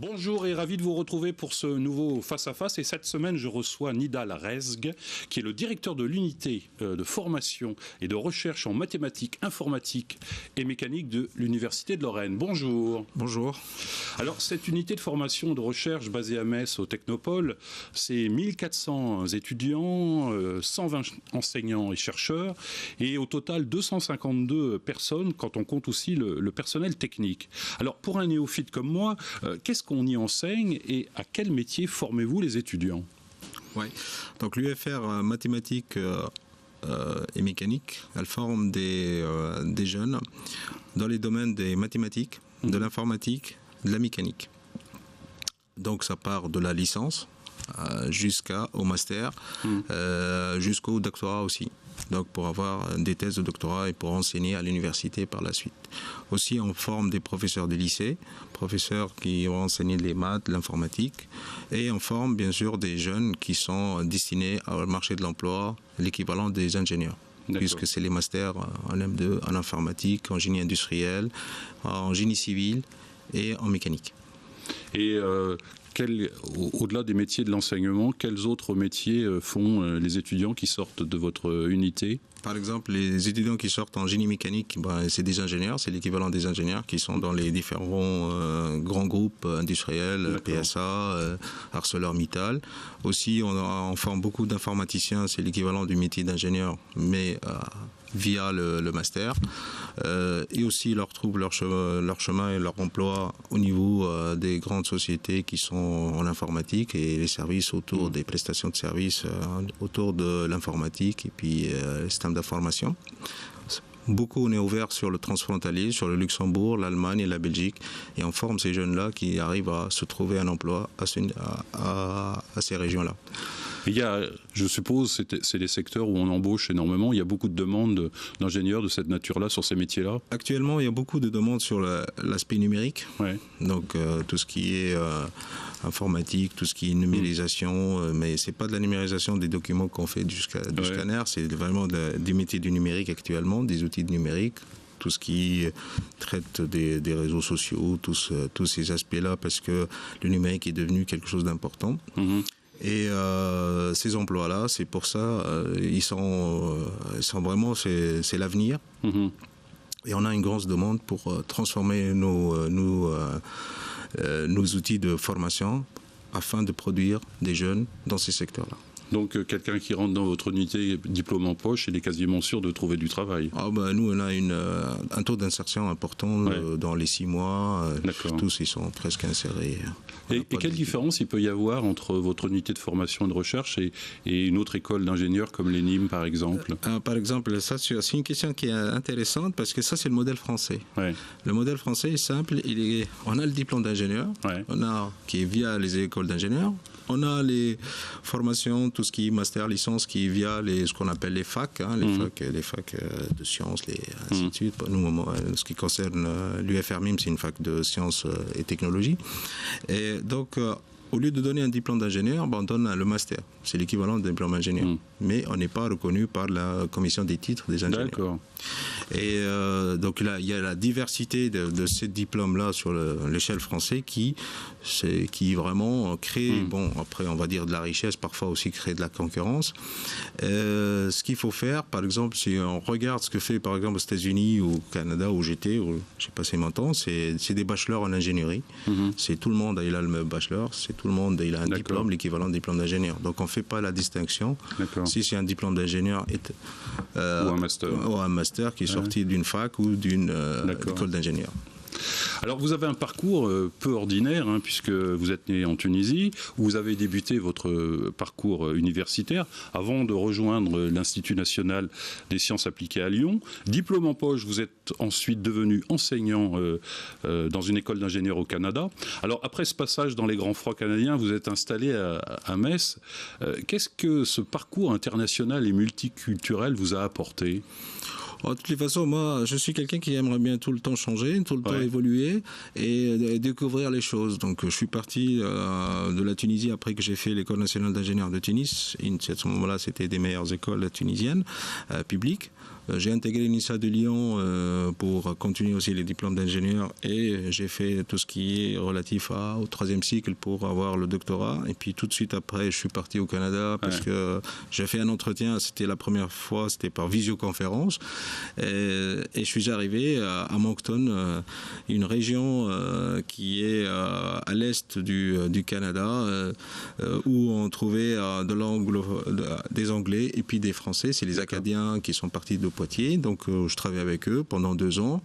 Bonjour et ravi de vous retrouver pour ce nouveau face-à-face. Et cette semaine, je reçois Nidal Rezg, qui est le directeur de l'unité de formation et de recherche en mathématiques, informatique et mécanique de l'Université de Lorraine. Bonjour. Bonjour. Alors, cette unité de formation et de recherche basée à Metz, au Technopole, c'est 1400 étudiants, 120 enseignants et chercheurs, et au total 252 personnes quand on compte aussi le personnel technique. Alors, pour un néophyte comme moi, qu'est-ce qu'on y enseigne et à quel métier formez-vous les étudiants? Oui, donc l'UFR mathématiques et mécanique, elle forme des jeunes dans les domaines des mathématiques, de l'informatique, de la mécanique. Donc ça part de la licence jusqu'au master, jusqu'au doctorat aussi. Donc pour avoir des thèses de doctorat et pour enseigner à l'université par la suite. Aussi on forme des professeurs de lycée, professeurs qui vont enseigner les maths, l'informatique, et on forme bien sûr des jeunes qui sont destinés au marché de l'emploi, l'équivalent des ingénieurs. Puisque c'est les masters en M2, en informatique, en génie industriel, en génie civil et en mécanique. Et au-delà des métiers de l'enseignement, quels autres métiers font les étudiants qui sortent de votre unité? Par exemple, les étudiants qui sortent en génie mécanique, c'est des ingénieurs, c'est l'équivalent des ingénieurs qui sont dans les différents grands groupes industriels, PSA, ArcelorMittal. Aussi, on forme beaucoup d'informaticiens, c'est l'équivalent du métier d'ingénieur, mais via le master. Et aussi, ils retrouvent leur chemin et leur emploi au niveau des grandes sociétés qui sont en informatique et les services autour des prestations de services autour de l'informatique et puis les systèmes d'information. Beaucoup on est ouvert sur le transfrontalier, sur le Luxembourg, l'Allemagne et la Belgique, et on forme ces jeunes-là qui arrivent à se trouver un emploi à ces régions-là. Il y a, je suppose, c'est des secteurs où on embauche énormément. Il y a beaucoup de demandes d'ingénieurs de cette nature-là sur ces métiers-là. Actuellement, il y a beaucoup de demandes sur l'aspect numérique. Ouais. Donc tout ce qui est informatique, tout ce qui est numérisation, mais c'est pas de la numérisation des documents qu'on fait du scanner, c'est vraiment du métier du numérique actuellement, des outils de numérique. Tout ce qui traite des réseaux sociaux, tous ces aspects-là, parce que le numérique est devenu quelque chose d'important. Et ces emplois-là, c'est pour ça, ils sont vraiment, c'est l'avenir. Et on a une grosse demande pour transformer nos outils de formation afin de produire des jeunes dans ces secteurs-là. Donc quelqu'un qui rentre dans votre unité diplôme en poche, il est quasiment sûr de trouver du travail. Nous, on a un taux d'insertion important dans les 6 mois. Tous, ils sont presque insérés. Et quelle différence il peut y avoir entre votre unité de formation et de recherche et une autre école d'ingénieurs comme l'ENIM, par exemple? Par exemple, ça, c'est une question qui est intéressante parce que ça, c'est le modèle français. Le modèle français est simple. On a le diplôme d'ingénieur, qui est via les écoles d'ingénieurs. On a les formations, tout ce qui est master, licence, qui est via ce qu'on appelle les facs, les facs de sciences, ainsi de suite. Nous, ce qui concerne l'UFR-MIM, c'est une fac de sciences et technologies. Et donc, au lieu de donner un diplôme d'ingénieur, on donne le master. C'est l'équivalent d'un diplôme d'ingénieur. Mais on n'est pas reconnu par la commission des titres des ingénieurs. D'accord. Et donc là, il y a la diversité de ces diplômes-là sur l'échelle française qui vraiment crée, après on va dire de la richesse, parfois aussi crée de la concurrence. Ce qu'il faut faire, par exemple, si on regarde ce que fait par exemple aux États-Unis ou au Canada où j'ai passé mon temps, c'est des bachelors en ingénierie. C'est tout le monde, il a le bachelor, c'est tout le monde, il a un diplôme, l'équivalent de diplôme d'ingénieur. Donc on ne fait pas la distinction. Si c'est un diplôme d'ingénieur ou un master qui est sorti d'une fac ou d'une école d'ingénieur. Alors vous avez un parcours peu ordinaire, puisque vous êtes né en Tunisie, où vous avez débuté votre parcours universitaire avant de rejoindre l'Institut national des sciences appliquées à Lyon. Diplôme en poche, vous êtes ensuite devenu enseignant dans une école d'ingénieurs au Canada. Alors après ce passage dans les grands froids canadiens, vous êtes installé à Metz. Qu'est-ce que ce parcours international et multiculturel vous a apporté ? De toutes les façons, moi, je suis quelqu'un qui aimerait bien tout le temps changer, tout le temps évoluer et découvrir les choses. Donc, je suis parti de la Tunisie après que j'ai fait l'École nationale d'ingénieurs de Tunis. À ce moment-là, c'était des meilleures écoles tunisiennes publiques. J'ai intégré l'INSA de Lyon pour continuer aussi les diplômes d'ingénieur et j'ai fait tout ce qui est relatif au 3e cycle pour avoir le doctorat. Et puis tout de suite après, je suis parti au Canada parce que j'ai fait un entretien, c'était la première fois, c'était par visioconférence. Et je suis arrivé à Moncton, une région qui est à l'est du Canada, où on trouvait des Anglais et puis des Français. C'est les Acadiens qui sont partis de Poitiers. Donc je travaillais avec eux pendant 2 ans.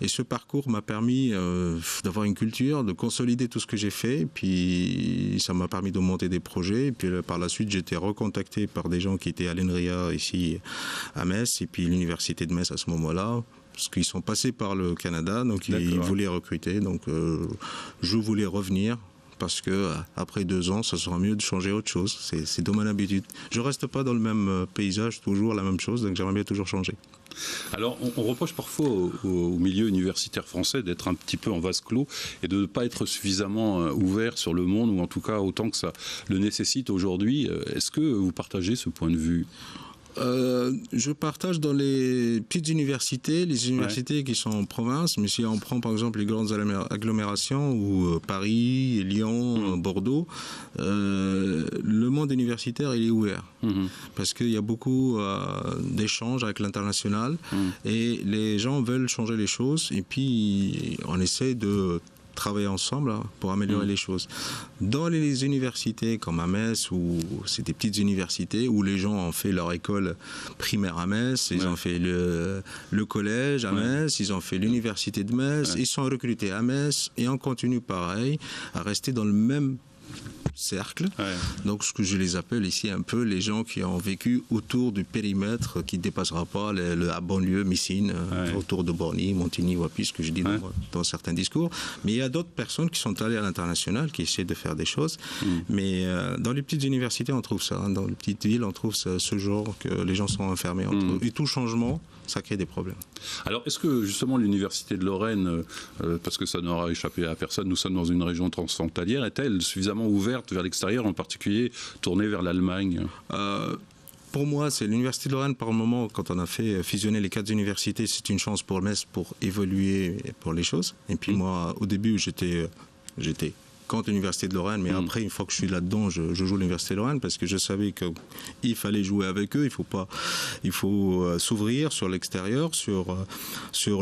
Et ce parcours m'a permis d'avoir une culture, de consolider tout ce que j'ai fait. Et puis ça m'a permis de monter des projets. Et puis par la suite, j'ai été recontacté par des gens qui étaient à l'ENRIA ici à Metz et puis l'université de Metz à ce moment-là. Parce qu'ils sont passés par le Canada, donc ils voulaient recruter. Donc je voulais revenir. Parce que après 2 ans, ça sera mieux de changer autre chose. C'est de mon habitude. Je reste pas dans le même paysage, toujours la même chose, donc j'aimerais bien toujours changer. Alors, on reproche parfois au milieu universitaire français d'être un petit peu en vase clos et de ne pas être suffisamment ouvert sur le monde, ou en tout cas autant que ça le nécessite aujourd'hui. Est-ce que vous partagez ce point de vue ? Je partage dans les petites universités, les universités qui sont en province, mais si on prend par exemple les grandes agglomérations ou Paris, Lyon, Bordeaux, le monde universitaire il est ouvert parce qu'il y a beaucoup d'échanges avec l'international et les gens veulent changer les choses et puis on essaie de travailler ensemble pour améliorer les choses. Dans les universités comme à Metz, où c'est des petites universités où les gens ont fait leur école primaire à Metz, ils ont fait le collège à Metz, ils ont fait l'université de Metz, ils sont recrutés à Metz et on continue pareil à rester dans le même cercle. Donc ce que je les appelle ici un peu les gens qui ont vécu autour du périmètre qui ne dépassera pas la banlieue Messine, autour de Borny, Montigny, Wapi, ce que je dis dans certains discours. Mais il y a d'autres personnes qui sont allées à l'international, qui essaient de faire des choses. Mais dans les petites universités, on trouve ça. Dans les petites villes, on trouve ce genre que les gens sont enfermés entre eux. Et tout changement, ça crée des problèmes. Alors, est-ce que justement l'Université de Lorraine, parce que ça n'aura échappé à personne, nous sommes dans une région transfrontalière, est-elle suffisamment ouverte vers l'extérieur, en particulier tournée vers l'Allemagne ? Pour moi, c'est l'Université de Lorraine, par le moment, quand on a fait fusionner les 4 universités, c'est une chance pour Metz pour évoluer pour les choses. Et puis moi, au début, j'étais contre l'Université de Lorraine, mais après, une fois que je suis là-dedans, je joue l'Université de Lorraine parce que je savais qu'il fallait jouer avec eux. Il faut s'ouvrir sur l'extérieur, sur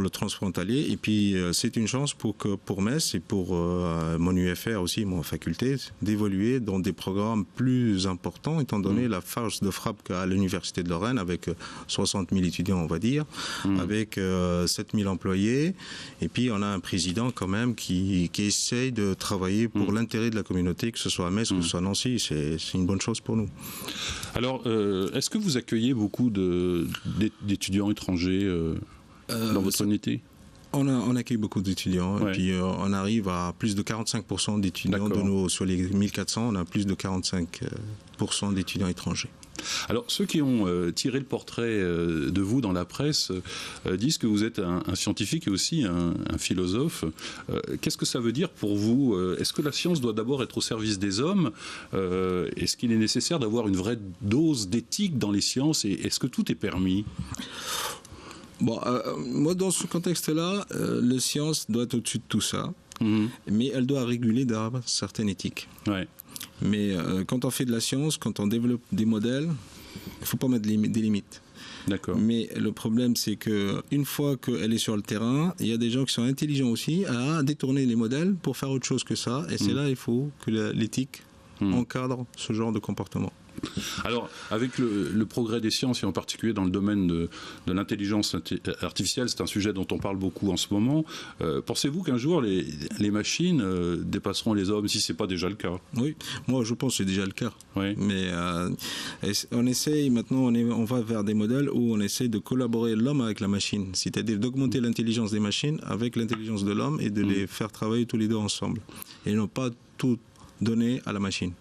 le transfrontalier. Et puis, c'est une chance pour Metz et pour mon UFR aussi, mon faculté, d'évoluer dans des programmes plus importants, étant donné la force de frappe qu'a l'Université de Lorraine, avec 60 000 étudiants, on va dire, avec 7 000 employés. Et puis, on a un président quand même qui essaye de travailler pour l'intérêt de la communauté, que ce soit à Metz ou que ce soit à Nancy. C'est une bonne chose pour nous. Alors, est-ce que vous accueillez beaucoup d'étudiants étrangers dans votre unité ? On accueille beaucoup d'étudiants et puis on arrive à plus de 45% d'étudiants sur les 1400, on a plus de 45% d'étudiants étrangers. Alors, ceux qui ont tiré le portrait de vous dans la presse disent que vous êtes un scientifique et aussi un philosophe. Qu'est-ce que ça veut dire pour vous ? Est-ce que la science doit d'abord être au service des hommes ? Est-ce qu'il est nécessaire d'avoir une vraie dose d'éthique dans les sciences ? Et est-ce que tout est permis ? Bon, moi, dans ce contexte-là, la science doit être au-dessus de tout ça, mais elle doit réguler d'avoir certaines éthiques. Mais quand on fait de la science, quand on développe des modèles, il ne faut pas mettre des limites. D'accord. Mais le problème, c'est qu'une fois qu'elle est sur le terrain, il y a des gens qui sont intelligents aussi à détourner les modèles pour faire autre chose que ça. Et c'est là il faut que l'éthique encadre ce genre de comportement. Alors, avec le progrès des sciences, et en particulier dans le domaine de l'intelligence artificielle, c'est un sujet dont on parle beaucoup en ce moment, pensez-vous qu'un jour les machines dépasseront les hommes, si ce n'est pas déjà le cas ? Oui, moi je pense que c'est déjà le cas. Mais on essaye maintenant, on va vers des modèles où on essaie de collaborer l'homme avec la machine, c'est-à-dire d'augmenter l'intelligence des machines avec l'intelligence de l'homme et de les faire travailler tous les deux ensemble. Et non pas tout donné à la machine.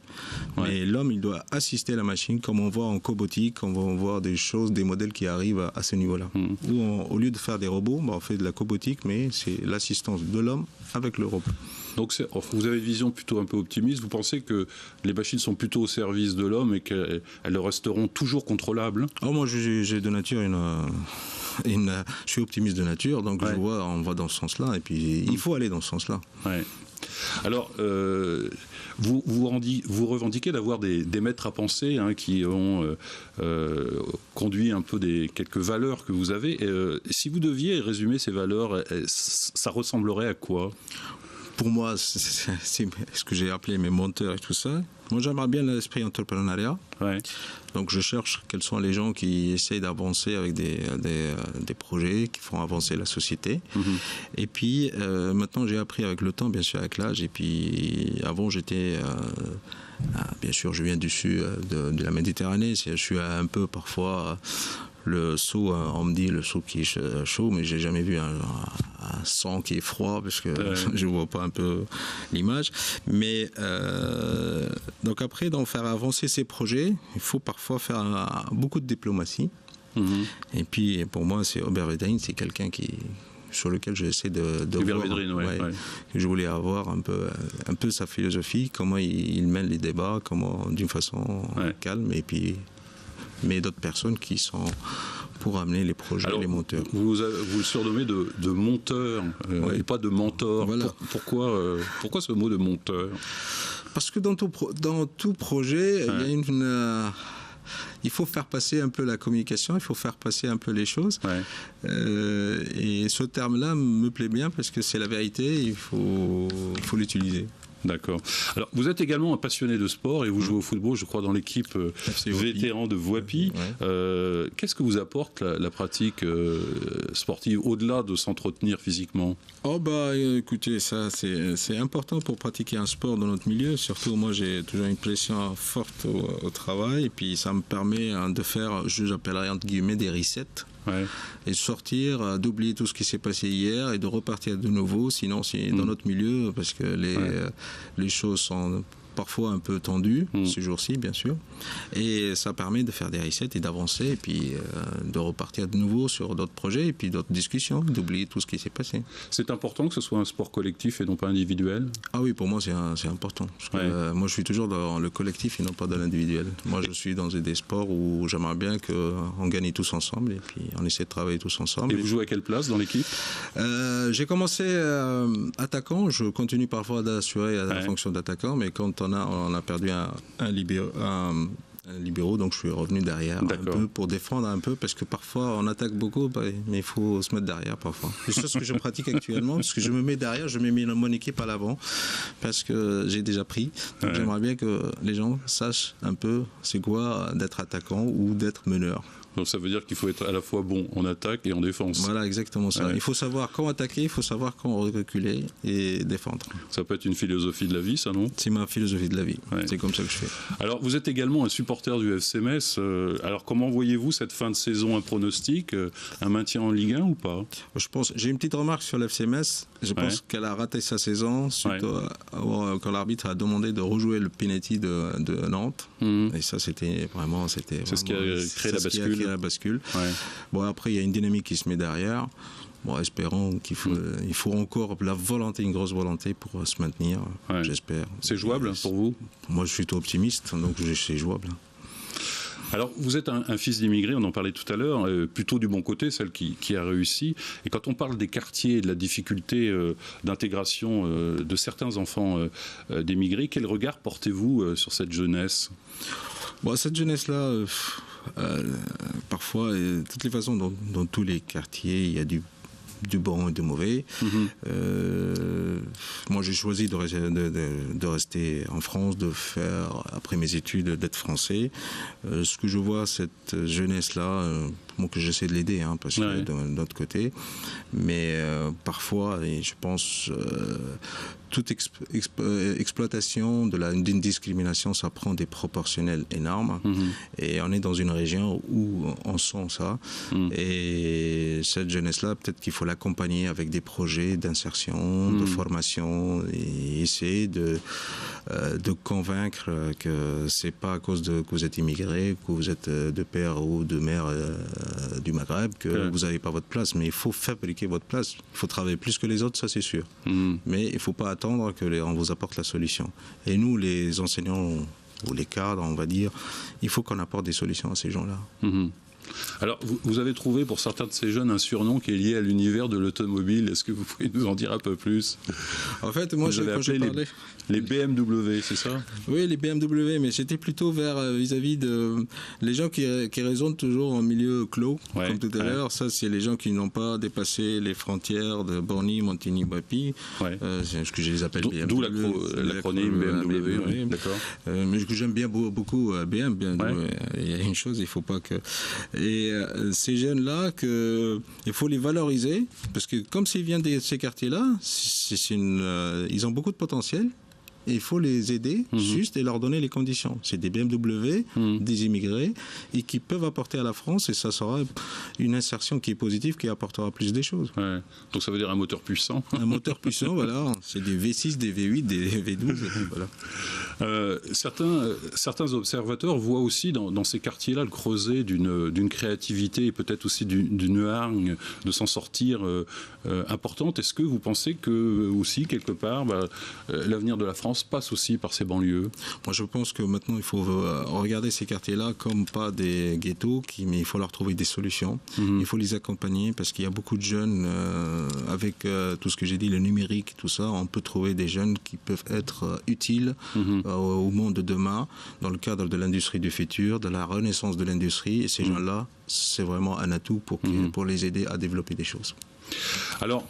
Mais l'homme, il doit assister la machine, comme on voit en cobotique, on va voir des choses, des modèles qui arrivent à ce niveau-là. Où au lieu de faire des robots, on fait de la cobotique, mais c'est l'assistance de l'homme avec le robot. Donc vous avez une vision plutôt un peu optimiste. Vous pensez que les machines sont plutôt au service de l'homme et qu'elles resteront toujours contrôlables ? Moi, j'ai de nature je suis optimiste de nature, donc on va dans ce sens-là, et puis il faut aller dans ce sens-là. Ouais. Alors, vous revendiquez d'avoir des maîtres à penser qui ont conduit un peu quelques valeurs que vous avez. Si vous deviez résumer ces valeurs, ça ressemblerait à quoi ? Pour moi, c'est ce que j'ai appelé mes menteurs et tout ça. Moi, j'aimerais bien l'esprit entrepreneuriat. Ouais. Donc, je cherche quels sont les gens qui essayent d'avancer avec des projets qui font avancer la société. Et puis, maintenant, j'ai appris avec le temps, bien sûr, avec l'âge. Et puis, avant, j'étais... bien sûr, je viens du sud de la Méditerranée. Je suis un peu, parfois... Le seau, on me dit le seau qui est chaud, mais j'ai jamais vu un sang qui est froid parce que je vois pas un peu l'image. Mais donc après, d'en faire avancer ces projets, il faut parfois faire beaucoup de diplomatie. Et puis pour moi, c'est Hubert Védrine, c'est quelqu'un sur lequel j'essaie de Hubert voir, Védrine, que je voulais avoir un peu sa philosophie, comment il mène les débats, comment d'une façon calme, et puis mais d'autres personnes qui sont pour amener les projets, les monteurs. Vous le surnommez de monteur et pas de mentor. Voilà. Pourquoi ce mot de monteur ? Parce que dans tout projet, il y a il faut faire passer un peu la communication, il faut faire passer un peu les choses. Et ce terme-là me plaît bien parce que c'est la vérité, il faut l'utiliser. D'accord. Alors, vous êtes également un passionné de sport et vous jouez au football, je crois, dans l'équipe vétéran de Voipy. Qu'est-ce que vous apporte la pratique sportive, au-delà de s'entretenir physiquement ? Écoutez, ça c'est important pour pratiquer un sport dans notre milieu. Surtout, moi, j'ai toujours une pression forte au travail. Et puis, ça me permet de faire, j'appellerais entre guillemets, des resets. Et de sortir, d'oublier tout ce qui s'est passé hier et de repartir de nouveau. Sinon, c'est dans notre milieu, parce que les choses sont parfois un peu tendues, ces jours-ci, bien sûr. Et ça permet de faire des resets et d'avancer, et puis de repartir de nouveau sur d'autres projets, et puis d'autres discussions, d'oublier tout ce qui s'est passé. C'est important que ce soit un sport collectif et non pas individuel ? Ah oui, pour moi, c'est important. Parce que, moi, je suis toujours dans le collectif et non pas dans l'individuel. Moi, je suis dans des sports où j'aimerais bien qu'on gagne tous ensemble, et puis on essaie de travailler tous ensemble. Et vous jouez à quelle place dans l'équipe ? J'ai commencé attaquant. Je continue parfois d'assurer la fonction d'attaquant, mais quand on a perdu un libéraux, donc je suis revenu derrière un peu pour défendre un peu, parce que parfois on attaque beaucoup, mais il faut se mettre derrière parfois. C'est ce que je pratique actuellement, parce que je me mets derrière, je mets mon équipe à l'avant, parce que j'ai déjà pris. Donc j'aimerais bien que les gens sachent un peu c'est quoi d'être attaquant ou d'être meneur. Donc ça veut dire qu'il faut être à la fois bon en attaque et en défense. Voilà, exactement ça. Il faut savoir quand attaquer, il faut savoir quand reculer et défendre. Ça peut être une philosophie de la vie, ça, non ? C'est ma philosophie de la vie. C'est comme ça que je fais. Alors, vous êtes également un supporter du FC Metz. Alors, comment voyez-vous cette fin de saison, un pronostic, un maintien en Ligue 1 ou pas ? J'ai une petite remarque sur l'FC Metz. Je pense qu'elle a raté sa saison suite quand l'arbitre a demandé de rejouer le penalty de Nantes. Et ça, c'était vraiment... C'est ce qui a créé la bascule. Bon, après, il y a une dynamique qui se met derrière. Bon, espérons il faut encore une grosse volonté pour se maintenir, j'espère. C'est jouable pour vous ? Moi, je suis tout optimiste, donc c'est jouable. Alors, vous êtes un fils d'immigrés, on en parlait tout à l'heure, plutôt du bon côté, celle qui a réussi. Et quand on parle des quartiers et de la difficulté d'intégration de certains enfants d'émigrés, quel regard portez-vous sur cette jeunesse ? Cette jeunesse-là, parfois, de toutes les façons, dans tous les quartiers, il y a du bon et du mauvais. Moi, j'ai choisi de rester en France, de faire, après mes études, d'être français. Ce que je vois, cette jeunesse-là, que j'essaie de l'aider, parce que d'un autre côté. Mais parfois, et je pense... toute exploitation d'une discrimination, ça prend des proportionnels énormes. Et on est dans une région où on sent ça. Et cette jeunesse-là, peut-être qu'il faut l'accompagner avec des projets d'insertion, de formation, et essayer de convaincre que c'est pas à cause que vous êtes immigré, que vous êtes de père ou de mère du Maghreb, que vous n'avez pas votre place. Mais il faut fabriquer votre place. Il faut travailler plus que les autres, ça c'est sûr. Mais il ne faut pas attendre qu'on vous apporte la solution. Et nous, les enseignants ou les cadres, on va dire, il faut qu'on apporte des solutions à ces gens-là. Alors, vous avez trouvé pour certains de ces jeunes un surnom qui est lié à l'univers de l'automobile. Est-ce que vous pouvez nous en dire un peu plus? En fait, moi, quand je parlais... Les BMW, c'est ça? Oui, les BMW, mais c'était plutôt vis-à-vis de les gens qui raisonnent toujours en milieu clos, comme tout à l'heure. Ça, c'est les gens qui n'ont pas dépassé les frontières de Borny, Montigny-Boissy. Ce que je les appelle BMW. D'où l'acronyme BMW. Oui, d'accord. Mais j'aime bien beaucoup BMW. Il y a une chose, il faut pas que... Et ces jeunes-là, il faut les valoriser, parce que comme s'ils viennent de ces quartiers-là, ils ont beaucoup de potentiel. Et il faut les aider juste et leur donner les conditions. C'est des BMW, des immigrés, et qui peuvent apporter à la France, et ça sera une insertion qui est positive, qui apportera plus des choses. Ouais. Donc ça veut dire un moteur puissant. Un moteur puissant, voilà. C'est des V6, des V8, des V12. Voilà. Certains observateurs voient aussi dans ces quartiers-là le creuset d'une créativité et peut-être aussi d'une hargne de s'en sortir importante. Est-ce que vous pensez que aussi, quelque part, l'avenir de la France passe aussi par ces banlieues? Moi, je pense que maintenant, il faut regarder ces quartiers-là comme pas des ghettos, mais il faut leur trouver des solutions. Il faut les accompagner parce qu'il y a beaucoup de jeunes, avec tout ce que j'ai dit, le numérique, tout ça, on peut trouver des jeunes qui peuvent être utiles au monde de demain, dans le cadre de l'industrie du futur, de la renaissance de l'industrie. Et ces gens-là, c'est vraiment un atout pour les aider à développer des choses. Alors,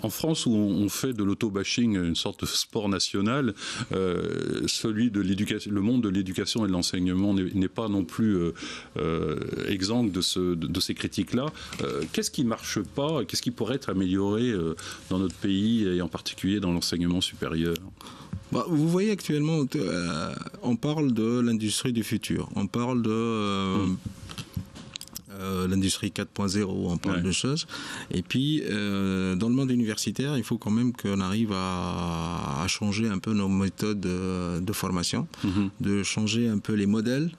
en France, où on fait de l'auto-bashing une sorte de sport national, le monde de l'éducation et de l'enseignement n'est pas non plus exempt de ces critiques-là. Qu'est-ce qui ne marche pas? Qu'est-ce qui pourrait être amélioré dans notre pays, et en particulier dans l'enseignement supérieur? Vous voyez actuellement, on parle de l'industrie du futur. On parle de... l'industrie 4.0, on parle de choses. Et puis, dans le monde universitaire, il faut quand même qu'on arrive à changer un peu nos méthodes de formation, de changer un peu les modèles,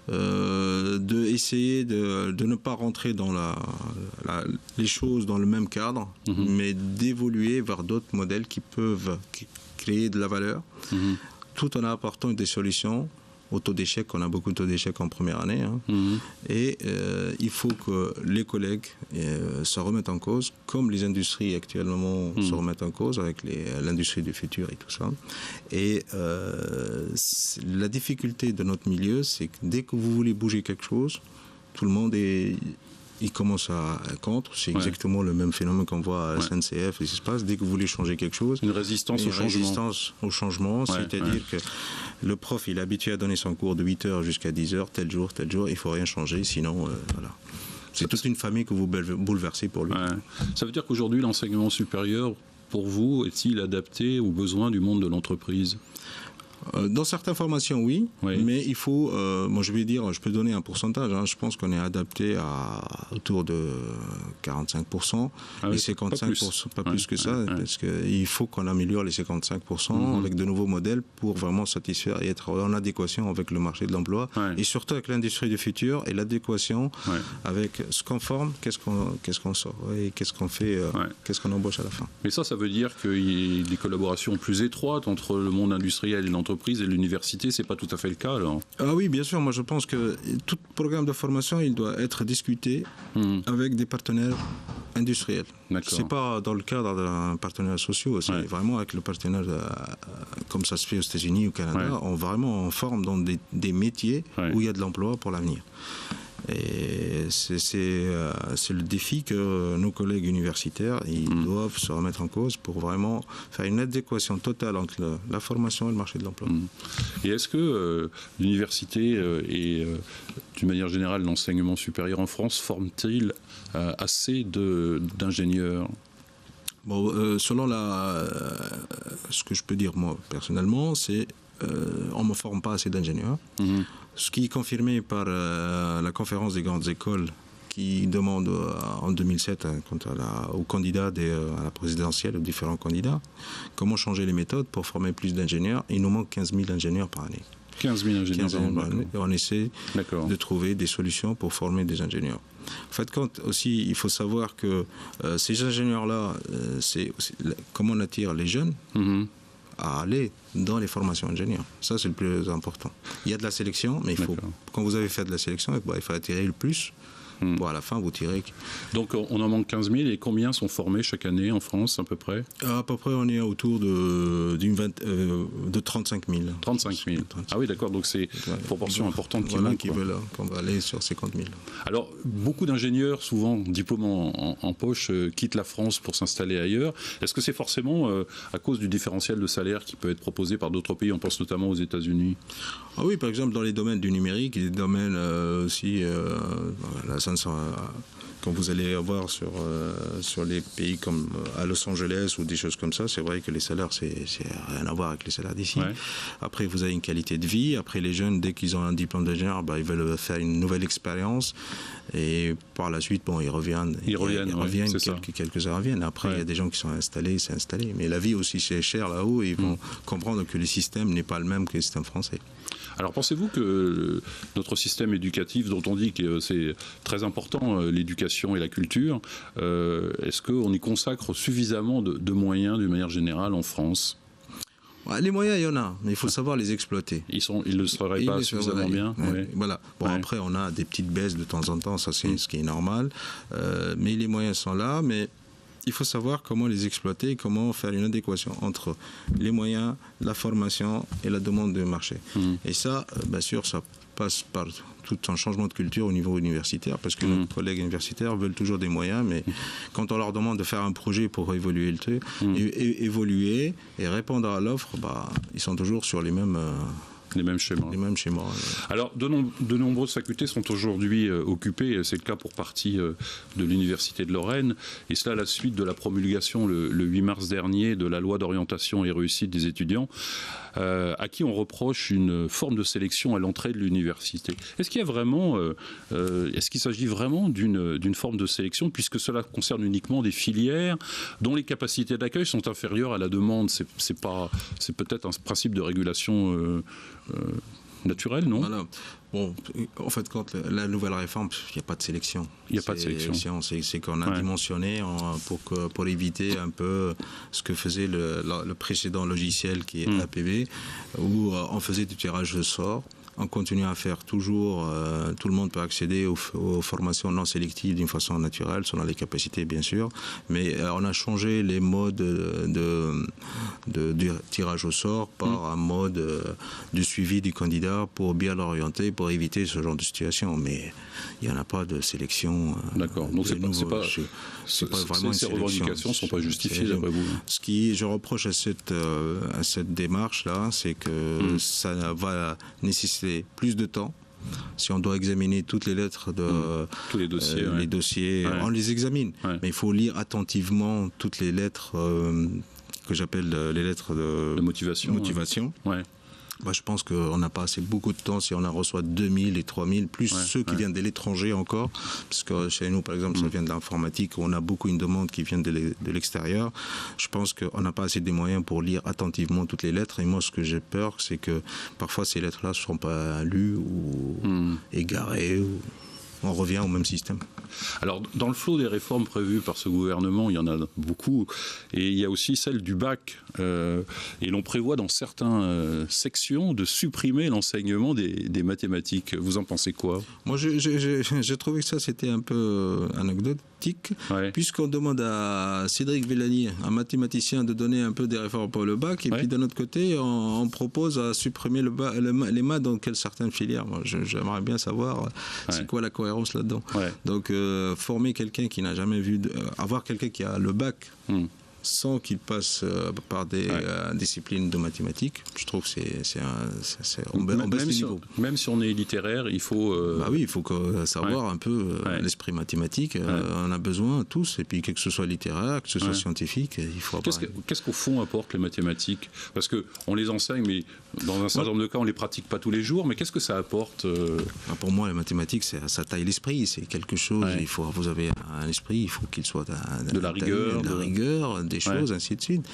d'essayer de ne pas rentrer dans les choses dans le même cadre, mais d'évoluer vers d'autres modèles qui peuvent créer de la valeur, tout en apportant des solutions au taux d'échec. On a beaucoup de taux d'échec en première année. Et il faut que les collègues se remettent en cause, comme les industries actuellement se remettent en cause, avec l'industrie du futur et tout ça. Et la difficulté de notre milieu, c'est que dès que vous voulez bouger quelque chose, tout le monde il commence à contre. C'est exactement le même phénomène qu'on voit à SNCF et ce qui se passe. Dès que vous voulez changer quelque chose... Une résistance au changement. C'est-à-dire que le prof, il est habitué à donner son cours de 8h jusqu'à 10h, tel jour, il ne faut rien changer, sinon... voilà. C'est toute une famille que vous bouleversez pour lui. Ça veut dire qu'aujourd'hui, l'enseignement supérieur, pour vous, est-il adapté aux besoins du monde de l'entreprise ? Dans certaines formations, oui, mais il faut, moi je vais dire, je peux donner un pourcentage, je pense qu'on est adapté à autour de 45%, les 55%, pas plus que ça, parce qu'il faut qu'on améliore les 55% avec de nouveaux modèles pour vraiment satisfaire et être en adéquation avec le marché de l'emploi, et surtout avec l'industrie du futur et l'adéquation avec ce qu'on forme, qu'est-ce qu'on sort, et qu'est-ce qu'on fait, qu'est-ce qu'on embauche à la fin. Mais ça veut dire qu'il y a des collaborations plus étroites entre le monde industriel et l'entreprise et l'université, c'est pas tout à fait le cas alors. Ah oui, bien sûr, moi je pense que tout programme de formation, il doit être discuté avec des partenaires industriels. C'est pas dans le cadre d'un partenaire social, c'est vraiment avec le partenaire, comme ça se fait aux États-Unis ou au Canada, on forme dans des métiers où il y a de l'emploi pour l'avenir. Et c'est le défi que nos collègues universitaires ils doivent se remettre en cause pour vraiment faire une adéquation totale entre la formation et le marché de l'emploi. Et est-ce que l'université et d'une manière générale l'enseignement supérieur en France forme-t-il assez d'ingénieurs ? Selon ce que je peux dire moi personnellement, c'est on ne me forme pas assez d'ingénieurs. Ce qui est confirmé par la conférence des grandes écoles qui demande en 2007 aux candidats à la présidentielle, aux différents candidats, comment changer les méthodes pour former plus d'ingénieurs. Il nous manque 15 000 ingénieurs par année. 15 000 ingénieurs par année. Et on essaie de trouver des solutions pour former des ingénieurs. En fait, aussi, il faut savoir que ces ingénieurs-là, c'est comment on attire les jeunes à aller dans les formations ingénieurs. Ça, c'est le plus important. Il y a de la sélection, mais quand vous avez fait de la sélection, il faut attirer le plus Pour à la fin, vous tirez. Donc on en manque 15 000 et combien sont formés chaque année en France à peu près? À peu près, on est autour de 35 000. 35 000. Ah oui, d'accord, donc c'est une proportion importante qui manque. Qui veulent qu'on va aller sur 50 000. Alors, beaucoup d'ingénieurs, souvent diplômés en poche, quittent la France pour s'installer ailleurs. Est-ce que c'est forcément à cause du différentiel de salaire qui peut être proposé par d'autres pays? On pense notamment aux États-Unis. Ah oui, par exemple, dans les domaines du numérique et des domaines aussi, quand vous allez voir sur les pays comme à Los Angeles ou des choses comme ça, c'est vrai que les salaires, c'est rien à voir avec les salaires d'ici. Ouais. Après, vous avez une qualité de vie. Après, les jeunes, dès qu'ils ont un diplôme d'ingénieur, ils veulent faire une nouvelle expérience. Et par la suite, ils reviennent. Quelques-uns reviennent. Après, il y a des gens qui sont installés, c'est installé. Mais la vie aussi, c'est cher là-haut. Ils vont comprendre que le système n'est pas le même que le système français. Alors pensez-vous que notre système éducatif, dont on dit que c'est très important, l'éducation et la culture, est-ce qu'on y consacre suffisamment de moyens d'une manière générale en France? Les moyens, il y en a, mais il faut savoir les exploiter. Ils ne seraient pas suffisamment bien. Ouais. Voilà. Bon, après, on a des petites baisses de temps en temps, ça c'est ce qui est normal. Mais les moyens sont là, mais il faut savoir comment les exploiter, comment faire une adéquation entre les moyens, la formation et la demande de marché. Et ça, bien sûr, ça passe par tout un changement de culture au niveau universitaire, parce que nos collègues universitaires veulent toujours des moyens, mais quand on leur demande de faire un projet pour évoluer évoluer et répondre à l'offre, ils sont toujours sur les mêmes schémas. Alors, de nombreuses facultés sont aujourd'hui occupées. C'est le cas pour partie de l'Université de Lorraine. Et cela à la suite de la promulgation le 8 mars dernier de la loi d'orientation et réussite des étudiants, à qui on reproche une forme de sélection à l'entrée de l'université. Est-ce qu'il s'agit vraiment d'une forme de sélection, puisque cela concerne uniquement des filières dont les capacités d'accueil sont inférieures à la demande? C'est peut-être un principe de régulation naturel, non? Voilà. Bon, en fait, quand la nouvelle réforme, il n'y a pas de sélection. Il n'y a pas de sélection. C'est qu'on a dimensionné pour éviter un peu ce que faisait le précédent logiciel qui est APB, où on faisait du tirage de sort. On continue à faire toujours, tout le monde peut accéder aux formations non sélectives d'une façon naturelle, selon les capacités bien sûr, mais on a changé les modes du tirage au sort par un mode du suivi du candidat pour bien l'orienter, pour éviter ce genre de situation, mais il n'y en a pas de sélection. D'accord, donc c'est pas vraiment ces revendications ne sont pas justifiées d'après vous? Ce qui je reproche à cette démarche-là, c'est que ça va nécessiter plus de temps. Si on doit examiner toutes les lettres tous les dossiers, on les examine. Mais il faut lire attentivement toutes les lettres que j'appelle les lettres de motivation. Je pense qu'on n'a pas assez beaucoup de temps si on en reçoit 2000 et 3000, plus ceux qui viennent de l'étranger encore, parce que chez nous, par exemple, ça vient de l'informatique, on a beaucoup une demande qui vient de l'extérieur. Je pense qu'on n'a pas assez de moyens pour lire attentivement toutes les lettres, et moi, ce que j'ai peur, c'est que parfois ces lettres-là ne sont pas lues ou égarées, ou on revient au même système. Alors, dans le flot des réformes prévues par ce gouvernement, il y en a beaucoup, et il y a aussi celle du bac. Et l'on prévoit dans certaines sections de supprimer l'enseignement des mathématiques. Vous en pensez quoi? Moi, j'ai trouvé que ça, c'était un peu anecdotique, puisqu'on demande à Cédric Villani, un mathématicien, de donner un peu des réformes pour le bac, et puis d'un autre côté, on propose à supprimer les maths dans certaines filières. Moi, j'aimerais bien savoir c'est quoi la cohérence là-dedans. Donc, former quelqu'un qui n'a jamais avoir quelqu'un qui a le bac sans qu'il passe par des disciplines de mathématiques, je trouve que on baisse le niveau. Même si on est littéraire, il faut... il faut savoir un peu l'esprit mathématique. On a besoin tous, et puis que ce soit littéraire, que ce soit scientifique, il faut avoir... Qu'est-ce qu'au fond apportent les mathématiques? Parce qu'on les enseigne, mais dans un certain nombre de cas, on ne les pratique pas tous les jours, mais qu'est-ce que ça apporte Pour moi, les mathématiques, ça taille l'esprit, c'est quelque chose, vous avez un esprit, il faut qu'il soit de la rigueur, des choses, ainsi de suite.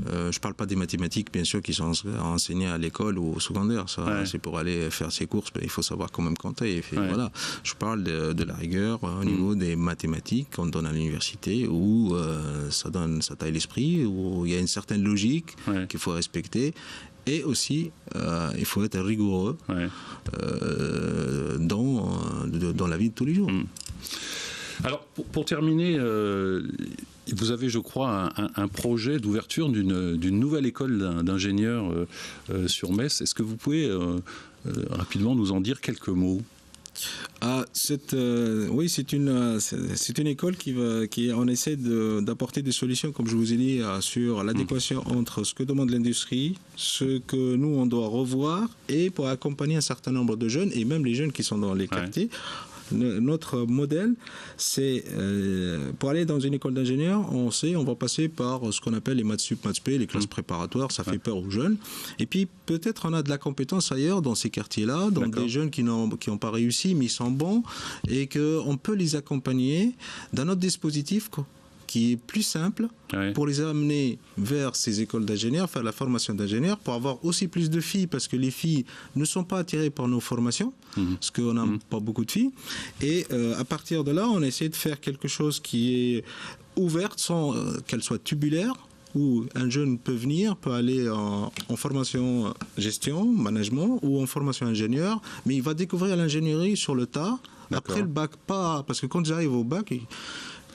Je parle pas des mathématiques, bien sûr, qui sont enseignées à l'école ou au secondaire. Ça, c'est pour aller faire ses courses, il faut savoir quand même compter. Voilà. Je parle de la rigueur au niveau des mathématiques qu'on donne à l'université, où ça taille l'esprit, où il y a une certaine logique qu'il faut respecter. Et aussi, il faut être rigoureux dans la vie de tous les jours. Alors, pour terminer, vous avez, je crois, un projet d'ouverture d'une nouvelle école d'ingénieurs sur Metz. Est-ce que vous pouvez rapidement nous en dire quelques mots ? Oui, c'est une école on essaie d'apporter des solutions, comme je vous ai dit, sur l'adéquation entre ce que demande l'industrie, ce que nous on doit revoir, et pour accompagner un certain nombre de jeunes, et même les jeunes qui sont dans les quartiers. Notre modèle, c'est pour aller dans une école d'ingénieur, on va passer par ce qu'on appelle les maths sup, maths spé, les classes préparatoires, ça fait peur aux jeunes. Et puis peut-être on a de la compétence ailleurs dans ces quartiers-là, dans des jeunes qui n'ont pas réussi, mais ils sont bons, et qu'on peut les accompagner dans notre dispositif qui est plus simple pour les amener vers ces écoles d'ingénieurs, faire la formation d'ingénieurs, pour avoir aussi plus de filles, parce que les filles ne sont pas attirées par nos formations, parce qu'on n'a pas beaucoup de filles. Et à partir de là, on essaie de faire quelque chose qui est ouverte sans qu'elle soit tubulaire, où un jeune peut aller en formation gestion, management, ou en formation ingénieur, mais il va découvrir l'ingénierie sur le tas. Après le bac, pas, parce que quand j'arrive au bac,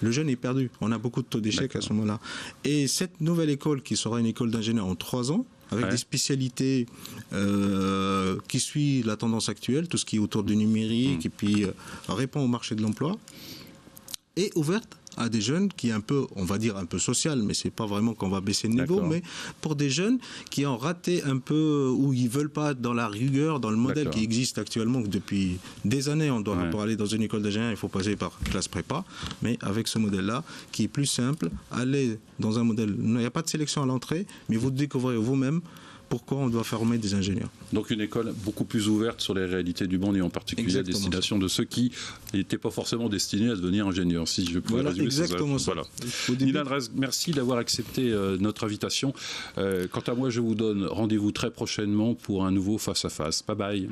le jeune est perdu. On a beaucoup de taux d'échec à ce moment-là. Et cette nouvelle école, qui sera une école d'ingénieur en 3 ans, avec des spécialités qui suivent la tendance actuelle, tout ce qui est autour du numérique, et puis répond au marché de l'emploi, est ouverte à des jeunes qui est un peu, on va dire un peu social, mais c'est pas vraiment qu'on va baisser le niveau, mais pour des jeunes qui ont raté un peu, ou ils veulent pas être dans la rigueur, dans le modèle qui existe actuellement depuis des années. On doit pour aller dans une école d'ingénieur, il faut passer par classe prépa, mais avec ce modèle-là, qui est plus simple, aller dans un modèle, il n'y a pas de sélection à l'entrée, mais vous découvrez vous-même pourquoi on doit former des ingénieurs. Donc une école beaucoup plus ouverte sur les réalités du monde, et en particulier à destination de ceux qui n'étaient pas forcément destinés à devenir ingénieurs, si je peux résumer exactement ça. Voilà. Nilan Rez, merci d'avoir accepté notre invitation. Quant à moi, je vous donne rendez-vous très prochainement pour un nouveau face à face. Bye bye.